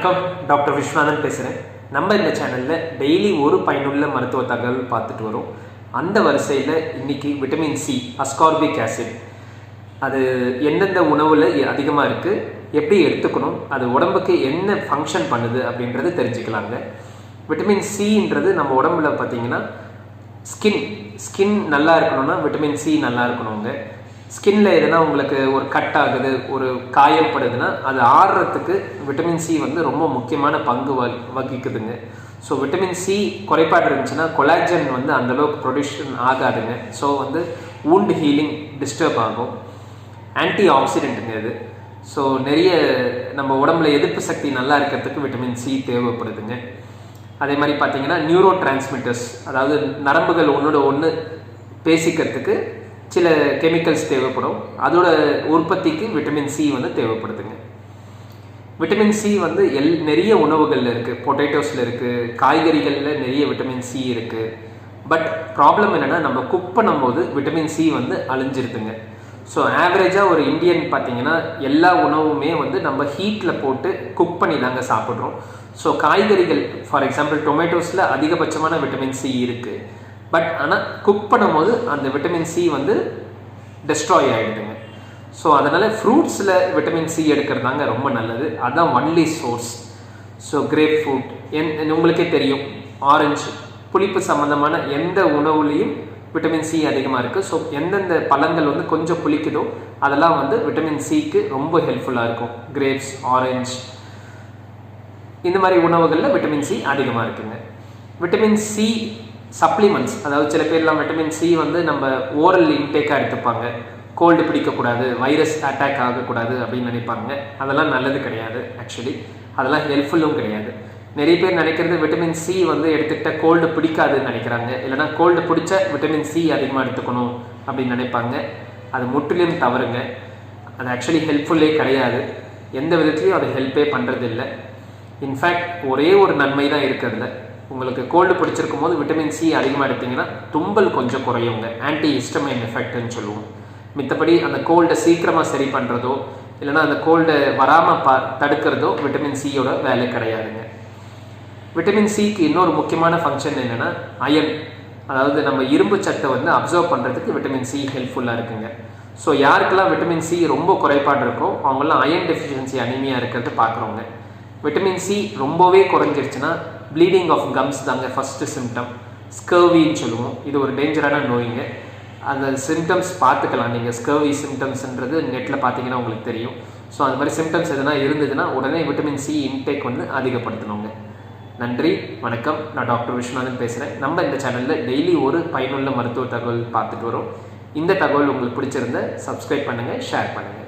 வணக்கம், டாக்டர் விஸ்வநாதன் பேசுகிறேன். நம்ம இந்த சேனலில் டெய்லி ஒரு பயனுள்ள மருத்துவ தகவல் பார்த்துட்டு வரோம். அந்த வரிசையில் இன்னைக்கு விட்டமின் சி, அஸ்கார்பிக் ஆசிட், அது எந்தெந்த உணவில் அதிகமாக இருக்குது, எப்படி எடுத்துக்கணும், அது உடம்புக்கு என்ன ஃபங்க்ஷன் பண்ணுது அப்படின்றது தெரிஞ்சுக்கலாங்க. விட்டமின் சின்றது நம்ம உடம்புல பார்த்தீங்கன்னா ஸ்கின் நல்லா இருக்கணும்னா விட்டமின் சி நல்லா இருக்கணுங்க. ஸ்கின்ல எதுனா உங்களுக்கு ஒரு கட் ஆகுது, ஒரு காயப்படுதுன்னா அது ஆறுறதுக்கு விட்டமின் சி ரொம்ப முக்கியமான பங்கு வகிக்குதுங்க. ஸோ விட்டமின் சி குறைபாடு இருந்துச்சுன்னா collagen அந்தளவுக்கு ப்ரொடியூஷன் ஆகாதுங்க. ஸோ wound ஹீலிங் டிஸ்டர்ப் ஆகும். ஆன்டிஆக்சிடென்ட்டுங்க இது. ஸோ நிறைய நம்ம உடம்புல எதிர்ப்பு சக்தி நல்லா இருக்கிறதுக்கு விட்டமின் சி தேவைப்படுதுங்க. அதே மாதிரி பார்த்தீங்கன்னா neurotransmitters, அதாவது நரம்புகள் ஒன்றோட ஒன்று பேசிக்கிறதுக்கு சில கெமிக்கல்ஸ் தேவைப்படும். அதோட உற்பத்திக்கு விட்டமின் சி தேவைப்படுதுங்க. விட்டமின் சி நிறைய உணவுகளில் இருக்குது. பொட்டேட்டோஸில் இருக்குது, காய்கறிகளில் நிறைய விட்டமின் சி இருக்குது. பட் ப்ராப்ளம் என்னென்னா, நம்ம குக் பண்ணும்போது விட்டமின் சி அழிஞ்சிருதுங்க. ஸோ ஆவரேஜாக ஒரு இந்தியன் பார்த்தீங்கன்னா எல்லா உணவுமே நம்ம ஹீட்டில் போட்டு குக் பண்ணி தாங்க சாப்பிட்றோம். ஸோ காய்கறிகள், ஃபார் எக்ஸாம்பிள் டொமேட்டோஸில் அதிகபட்சமான விட்டமின் சி இருக்குது. பட் ஆனால் குக் பண்ணும்போது அந்த விட்டமின் சி டெஸ்ட்ராய் ஆகிடுதுங்க. ஸோ அதனால் ஃப்ரூட்ஸில் விட்டமின் சி எடுக்கிறதாங்க ரொம்ப நல்லது. அதுதான் only source. So grapefruit, உங்களுக்கே தெரியும், ஆரஞ்சு, புளிப்பு சம்மந்தமான எந்த உணவுலேயும் விட்டமின் சி அதிகமாக இருக்குது. ஸோ எந்தெந்த பழங்கள் கொஞ்சம் புளிக்குதோ அதெல்லாம் விட்டமின் சிக்கு ரொம்ப ஹெல்ப்ஃபுல்லாக இருக்கும். கிரேப்ஸ், ஆரஞ்சு, இந்த மாதிரி உணவுகளில் விட்டமின் சி அதிகமாக இருக்குங்க. விட்டமின் சி சப்ளிமெண்ட்ஸ், அதாவது சில பேர்லாம் விட்டமின் சி நம்ம ஓரல் இன்டேக்காக எடுத்துப்பாங்க. கோல்டு பிடிக்கக்கூடாது, வைரஸ் அட்டாக் ஆகக்கூடாது அப்படின்னு நினைப்பாங்க. அதெல்லாம் நல்லது கிடையாது. ஆக்சுவலி அதெல்லாம் ஹெல்ப்ஃபுல்லும் கிடையாது. நிறைய பேர் நினைக்கிறது விட்டமின் சி எடுத்துக்கிட்டால் கோல்டு பிடிக்காதுன்னு நினைக்கிறாங்க. இல்லைனா கோல்டு பிடிச்ச விட்டமின் சி அதிகமாக எடுத்துக்கணும் அப்படின்னு நினைப்பாங்க. அது முற்றிலும் தவறுங்க. அது ஆக்சுவலி ஹெல்ப்ஃபுல்லே கிடையாது. எந்த விதத்துலையும் அது ஹெல்ப்பே பண்ணுறதில்லை. இன்ஃபேக்ட் ஒரே ஒரு நன்மை தான் இருக்கிறதுல. உங்களுக்கு கோல்டு பிடிச்சிருக்கும் போது விட்டமின் சி அதிகமாக எடுத்திங்கன்னா தும்பல் கொஞ்சம் குறையுங்க. ஆன்டி ஹிஸ்டமைன் எஃபெக்ட்னு சொல்லுவோம். மித்தபடி அந்த கோல்டை சீக்கிரமாக சரி பண்ணுறதோ இல்லைனா அந்த கோல்டை வராமல் தடுக்கிறதோ விட்டமின் சியோட வேலை கிடையாதுங்க. விட்டமின் சிக்கு இன்னொரு முக்கியமான ஃபங்க்ஷன் என்னென்னா அயன், அதாவது நம்ம இரும்பு சட்டை அப்சர்வ் பண்ணுறதுக்கு விட்டமின் சி ஹெல்ப்ஃபுல்லாக இருக்குங்க. ஸோ யாருக்கெல்லாம் விட்டமின் சி ரொம்ப குறைபாடு இருக்கோ அவங்களாம் அயன் டெஃபிஷியன்சி அனிமியா இருக்கிறது பார்க்குறோங்க. விட்டமின் சி ரொம்பவே குறைஞ்சிருச்சுன்னா ப்ளீடிங் ஆஃப் கம்ஸ் தாங்க ஃபஸ்ட்டு சிம்டம். ஸ்கர்வின்னு சொல்லுவோம். இது ஒரு டேஞ்சரான நோய்ங்க. அந்த சிம்டம்ஸ் பார்த்துக்கலாம் நீங்கள். ஸ்கர்வி சிம்டம்ஸ்ன்றது நெட்டில் பார்த்தீங்கன்னா உங்களுக்கு தெரியும். ஸோ அந்த மாதிரி சிம்டம்ஸ் எதுனா இருந்ததுன்னா உடனே விட்டமின் சி இன்டேக் அதிகப்படுத்தணுங்க. நன்றி, வணக்கம். நான் டாக்டர் விஸ்வநாதன் பேசுகிறேன். நம்ம இந்த சேனலில் டெய்லி ஒரு பயனுள்ள மருத்துவ தகவல் பார்த்துட்டு வரோம். இந்த தகவல் உங்களுக்கு பிடிச்சிருந்தா சப்ஸ்கிரைப் பண்ணுங்கள், ஷேர் பண்ணுங்கள்.